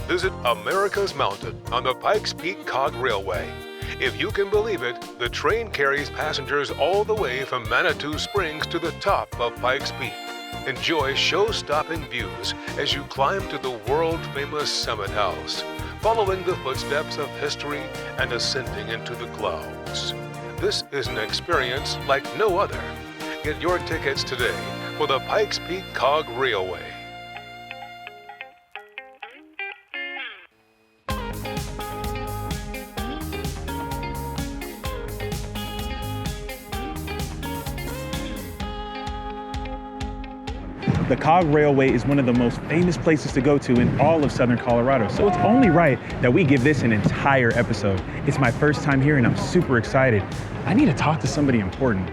visit America's Mountain on the Pikes Peak Cog Railway. If you can believe it, the train carries passengers all the way from Manitou Springs to the top of Pikes Peak. Enjoy show-stopping views as you climb to the world-famous Summit House, following the footsteps of history and ascending into the clouds. This is an experience like no other. Get your tickets today for the Pikes Peak Cog Railway. The Cog Railway is one of the most famous places to go to in all of Southern Colorado, so it's only right that we give this an entire episode. It's my first time here and I'm super excited. I need to talk to somebody important.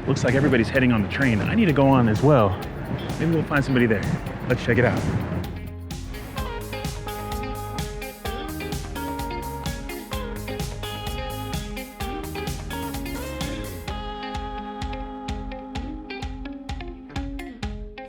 Looks like everybody's heading on the train. I need to go on as well. Maybe we'll find somebody there. Let's check it out.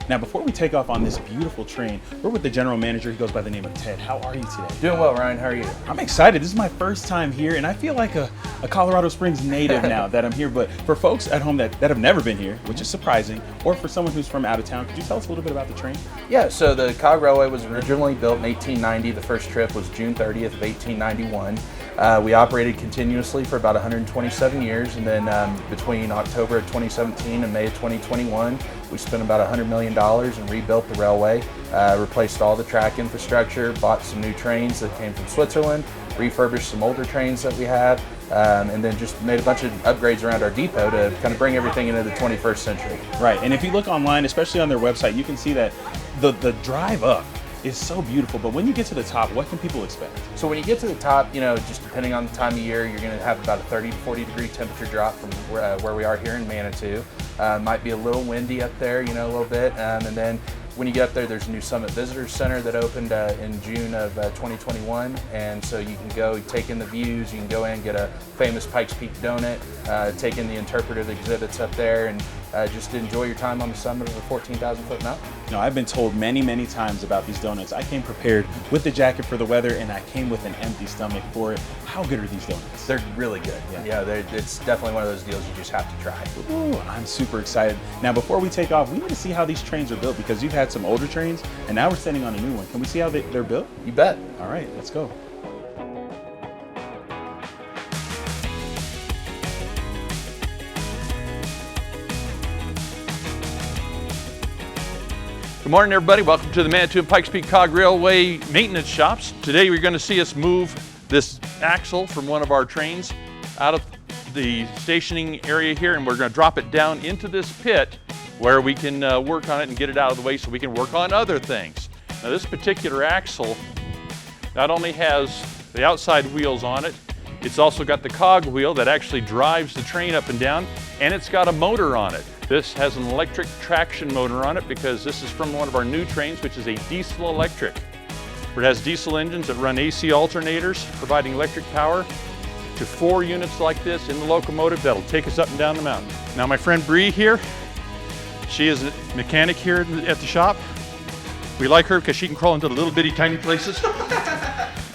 Now, before we take off on this beautiful train, we're with the general manager. He goes by the name of Ted. How are you today? Doing well, Ryan. How are you? I'm excited. This is my first time here, and I feel like a Colorado Springs native now that I'm here. But for folks at home that have never been here, which is surprising, or for someone who's from out of town, could you tell us a little bit about the train? Yeah, so the Cog Railway was originally built in 1890. The first trip was June 30th of 1891. We operated continuously for about 127 years, and then between October of 2017 and May of 2021, we spent about $100 million and rebuilt the railway, replaced all the track infrastructure, bought some new trains that came from Switzerland, refurbished some older trains that we had, and then just made a bunch of upgrades around our depot to kind of bring everything into the 21st century. Right, and if you look online, especially on their website, you can see that the drive up is so beautiful, but when you get to the top, what can people expect? So when you get to the top, you know, just depending on the time of year, you're going to have about a 30 to 40 degree temperature drop from where we are here in Manitou. Might be a little windy up there, you know, a little bit, and then when you get up there, there's a new Summit Visitors Center that opened in June of 2021, and so you can go take in the views, you can go in, get a famous Pikes Peak donut, take in the interpretive exhibits up there, and just enjoy your time on the summit of a 14,000 foot mountain. You know, I've been told many, many times about these donuts. I came prepared with the jacket for the weather, and I came with an empty stomach for it. How good are these donuts? They're really good. Yeah, it's definitely one of those deals you just have to try. Ooh, I'm super excited. Now, before we take off, we need to see how these trains are built, because you've had some older trains, and now we're standing on a new one. Can we see how they're built? You bet. All right, let's go. Good morning, everybody. Welcome to the Manitou and Pikes Peak Cog Railway maintenance shops. Today you're going to see us move this axle from one of our trains out of the stationing area here, and we're going to drop it down into this pit where we can work on it and get it out of the way so we can work on other things. Now, this particular axle not only has the outside wheels on it, it's also got the cog wheel that actually drives the train up and down, and it's got a motor on it. This has an electric traction motor on it because this is from one of our new trains, which is a diesel electric. It has diesel engines that run AC alternators, providing electric power to 4 units like this in the locomotive that'll take us up and down the mountain. Now, my friend Bree here, she is a mechanic here at the shop. We like her because she can crawl into the little bitty tiny places.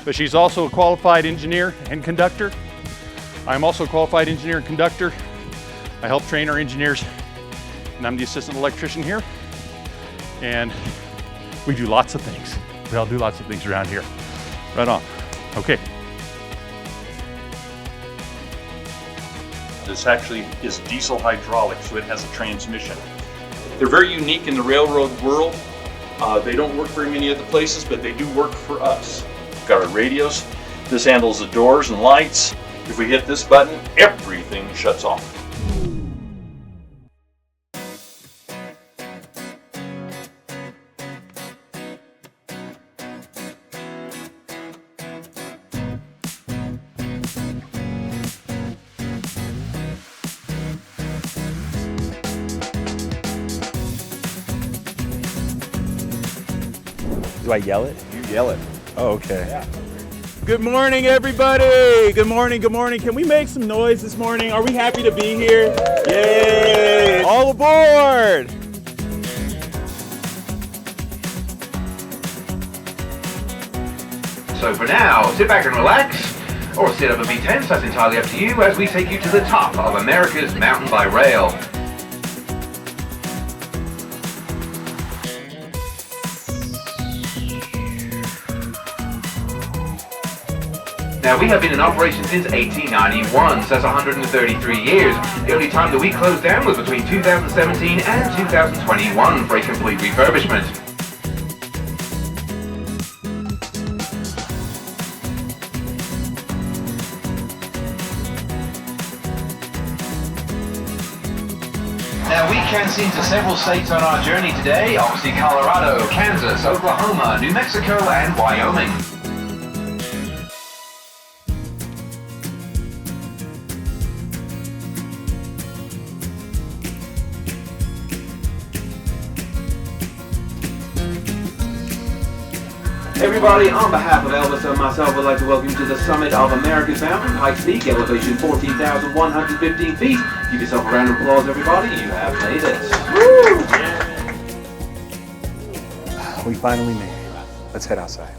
But she's also a qualified engineer and conductor. I'm also a qualified engineer and conductor. I help train our engineers, and I'm the assistant electrician here. And we do lots of things. We all do lots of things around here. Right on. Okay. This actually is diesel hydraulic, so it has a transmission. They're very unique in the railroad world. They don't work very many other places, but they do work for us. We've got our radios. This handles the doors and lights. If we hit this button, everything shuts off. Do I yell it? You yell it. Oh, okay. Yeah. Good morning, everybody. Good morning, good morning. Can we make some noise this morning? Are we happy to be here? Yay! All aboard! So for now, sit back and relax, or sit up and be tense, that's entirely up to you, as we take you to the top of America's mountain by rail. Now, we have been in operation since 1891, so that's 133 years. The only time that we closed down was between 2017 and 2021 for a complete refurbishment. Now, we can see into several states on our journey today, obviously Colorado, Kansas, Oklahoma, New Mexico, and Wyoming. Everybody, on behalf of Elvis and myself, would like to welcome you to the summit of America's Mountain, Pikes Peak, elevation 14,115 feet. Give yourself a round of applause, everybody. You have made it. Woo! We finally made it. Let's head outside.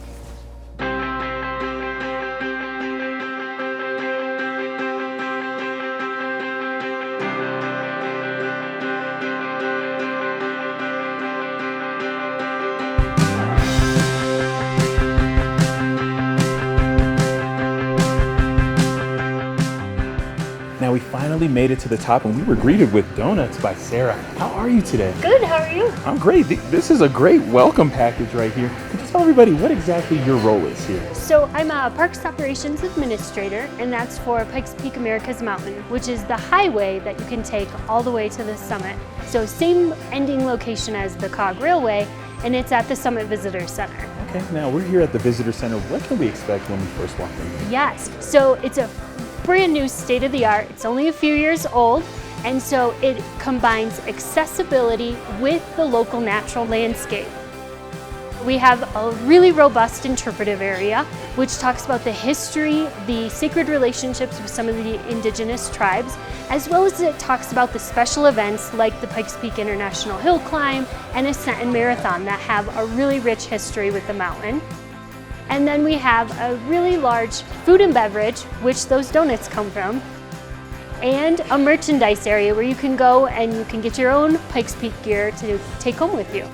Now we finally made it to the top and we were greeted with donuts by Sarah. How are you today? Good, how are you? I'm great. This is a great welcome package right here. Could you tell everybody what exactly your role is here? So I'm a Parks Operations Administrator, and that's for Pikes Peak America's Mountain, which is the highway that you can take all the way to the summit. So same ending location as the Cog Railway, and it's at the Summit Visitor Center. Okay, now we're here at the Visitor Center. What can we expect when we first walk in? Yes, so it's a brand new state-of-the-art. It's only a few years old, and so it combines accessibility with the local natural landscape. We have a really robust interpretive area, which talks about the history, the sacred relationships with some of the indigenous tribes, as well as it talks about the special events like the Pikes Peak International Hill Climb and Ascent and Marathon that have a really rich history with the mountain. And then we have a really large food and beverage, which those donuts come from, and a merchandise area where you can go and you can get your own Pikes Peak gear to take home with you.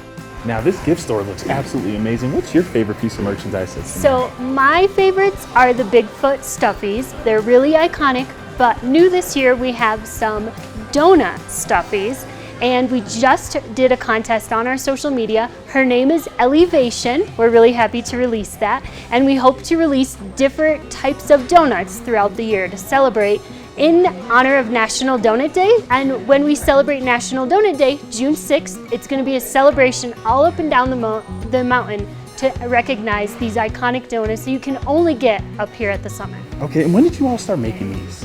Now this gift store looks absolutely amazing. What's your favorite piece of merchandise that's in there? So my favorites are the Bigfoot stuffies. They're really iconic, but new this year we have some donut stuffies. And we just did a contest on our social media. Her name is Elevation. We're really happy to release that. And we hope to release different types of donuts throughout the year to celebrate in honor of National Donut Day. And when we celebrate National Donut Day, June 6th, it's gonna be a celebration all up and down the mountain to recognize these iconic donuts that you can only get up here at the summit. Okay, and when did you all start making these?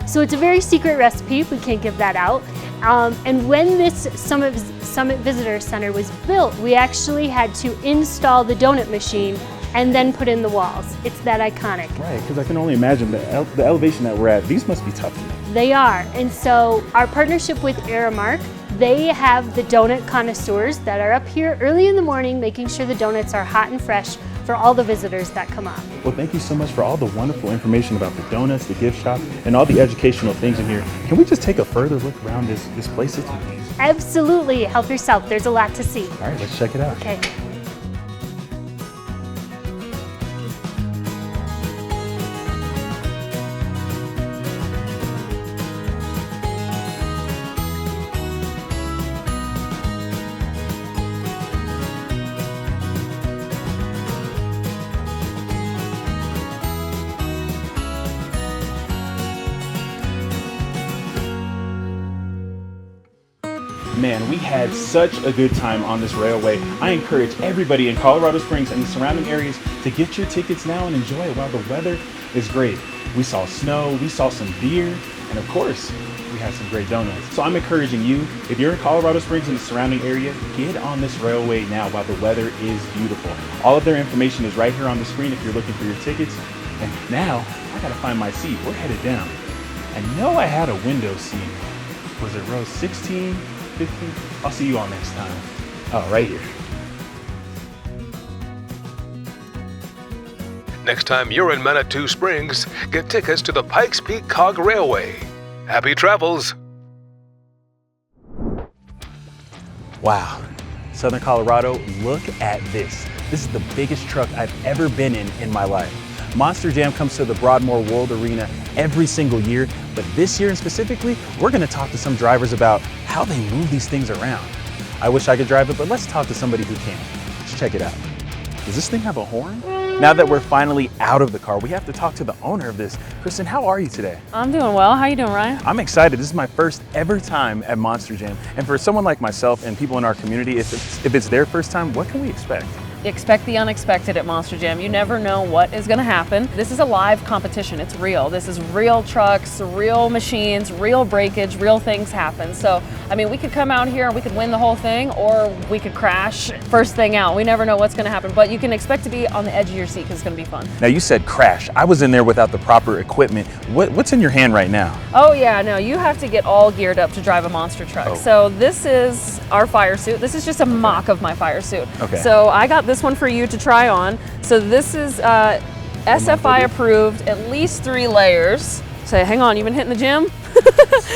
So it's a very secret recipe. We can't give that out. And when this Summit Visitor Center was built, we actually had to install the donut machine and then put in the walls. It's that iconic. Right, because I can only imagine the elevation that we're at. These must be tough to make. They are. And so our partnership with Aramark, they have the donut connoisseurs that are up here early in the morning making sure the donuts are hot and fresh for all the visitors that come up. Well, thank you so much for all the wonderful information about the donuts, the gift shop, and all the educational things in here. Can we just take a further look around this place? Absolutely. Help yourself. There's a lot to see. All right, let's check it out. Okay. Man, we had such a good time on this railway. I encourage everybody in Colorado Springs and the surrounding areas to get your tickets now and enjoy it while the weather is great. We saw snow, we saw some deer, and of course, we had some great donuts. So I'm encouraging you, if you're in Colorado Springs and the surrounding area, get on this railway now while the weather is beautiful. All of their information is right here on the screen if you're looking for your tickets. And now, I gotta find my seat. We're headed down. I know I had a window seat. Was it row 16? 15? I'll see you all next time. Oh, right here. Next time you're in Manitou Springs, get tickets to the Pikes Peak Cog Railway. Happy travels! Wow, Southern Colorado, look at this. This is the biggest truck I've ever been in my life. Monster Jam comes to the Broadmoor World Arena every single year, but this year specifically, we're gonna talk to some drivers about how they move these things around. I wish I could drive it, but let's talk to somebody who can. Let's check it out. Does this thing have a horn? Now that we're finally out of the car, we have to talk to the owner of this. Kristen, how are you today? I'm doing well. How you doing, Ryan? I'm excited. This is my first ever time at Monster Jam. And for someone like myself and people in our community, if it's their first time, what can we expect? Expect the unexpected at Monster Jam. You never know what is going to happen. This is a live competition. It's real. This is real trucks, real machines, real breakage, real things happen. So, I mean, we could come out here and we could win the whole thing, or we could crash first thing out. We never know what's going to happen, but you can expect to be on the edge of your seat because it's going to be fun. Now, you said crash. I was in there without the proper equipment. What's in your hand right now? Oh yeah, no, you have to get all geared up to drive a monster truck. Oh. So this is our fire suit. This is just a mock of my fire suit. Okay. So I got this one for you to try on. So this is SFI approved, at least 3 layers. So hang on, you've been hitting the gym?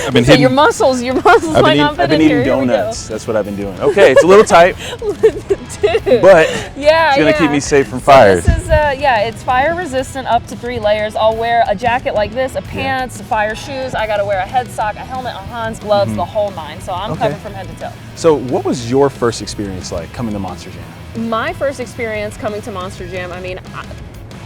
I've been So your muscles might not fit I've been in here. eating Here we go. donuts. That's what I've been doing. Okay, it's a little tight, Dude. but Yeah, it's gonna yeah. keep me safe from So fire. this is, yeah, it's fire resistant up to 3 layers. I'll wear a jacket like this, a pants, fire shoes. I gotta wear a headstock, a helmet, a Hans, gloves, the whole 9. So I'm Okay. covered from head to toe. So what was your first experience like coming to Monster Jam? My first experience coming to Monster Jam, I mean,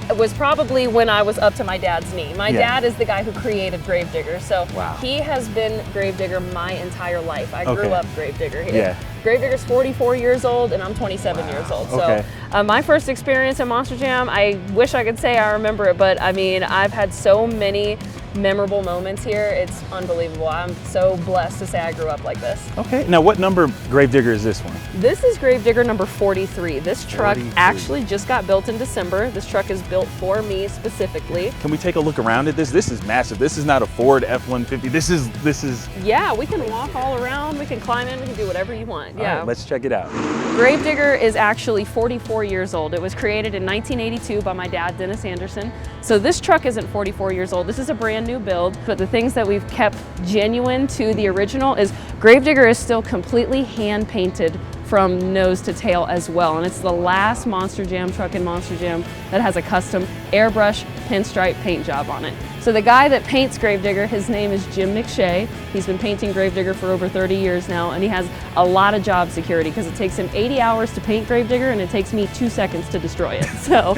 it was probably when I was up to my dad's knee. My dad is the guy who created Gravedigger, so Wow. he has been Gravedigger my entire life. I grew Okay. up Gravedigger. Yeah. Gravedigger's 44 years old and I'm 27 years old. So Okay. my first experience at Monster Jam, I wish I could say I remember it, but I mean, I've had so many memorable moments here. It's unbelievable. I'm so blessed to say I grew up like this. Okay, now what number Gravedigger is this one? This is Gravedigger number 43. This truck 43. actually just got built in December. This truck is built for me specifically. Can we take a look around at this? This is massive. This is not a Ford F-150. This is. Yeah, we can walk all around, we can climb in, we can do whatever you want. All Yeah. right, let's check it out. Gravedigger is actually 44 years old. It was created in 1982 by my dad, Dennis Anderson. So this truck isn't 44 years old. This is a brand new build, but the things that we've kept genuine to the original is Gravedigger is still completely hand painted from nose to tail as well. And it's the last Monster Jam truck in Monster Jam that has a custom airbrush pinstripe paint job on it. So the guy that paints Gravedigger, his name is Jim McShay. He's been painting Gravedigger for over 30 years now, and he has a lot of job security because it takes him 80 hours to paint Gravedigger and it takes me 2 seconds to destroy it. So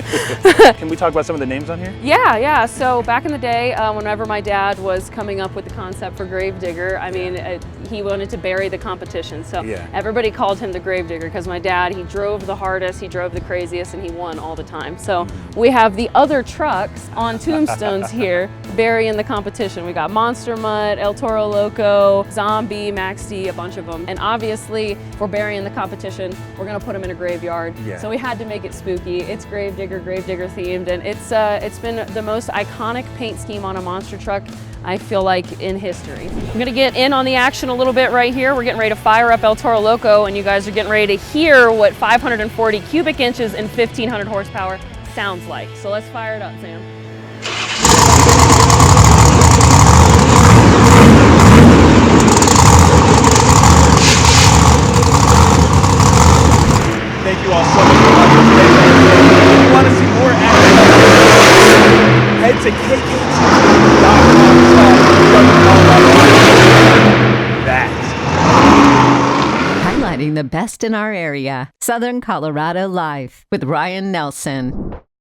Can we talk about some of the names on here? yeah. So back in the day, whenever my dad was coming up with the concept for Gravedigger, I mean, he wanted to bury the competition. So Yeah. everybody called him the Gravedigger because my dad, he drove the hardest, he drove the craziest, and he won all the time. So we have the other trucks on tombstones here burying the competition. We got Monster Mutt, El Toro Loco, Zombie, Max D, a bunch of them. And obviously, if we're burying the competition, we're gonna put them in a graveyard. Yeah. So we had to make it spooky. It's Gravedigger themed, and it's been the most iconic paint scheme on a monster truck, I feel like, in history. I'm gonna get in on the action a little bit right here. We're getting ready to fire up El Toro Loco, and you guys are getting ready to hear what 540 cubic inches and 1,500 horsepower sounds like. So let's fire it up, Sam. Thank you all so much for watching today. If you want to see more action, head to KKTV.com/that. Highlighting the best in our area. Southern Colorado Life with Ryan Nelson.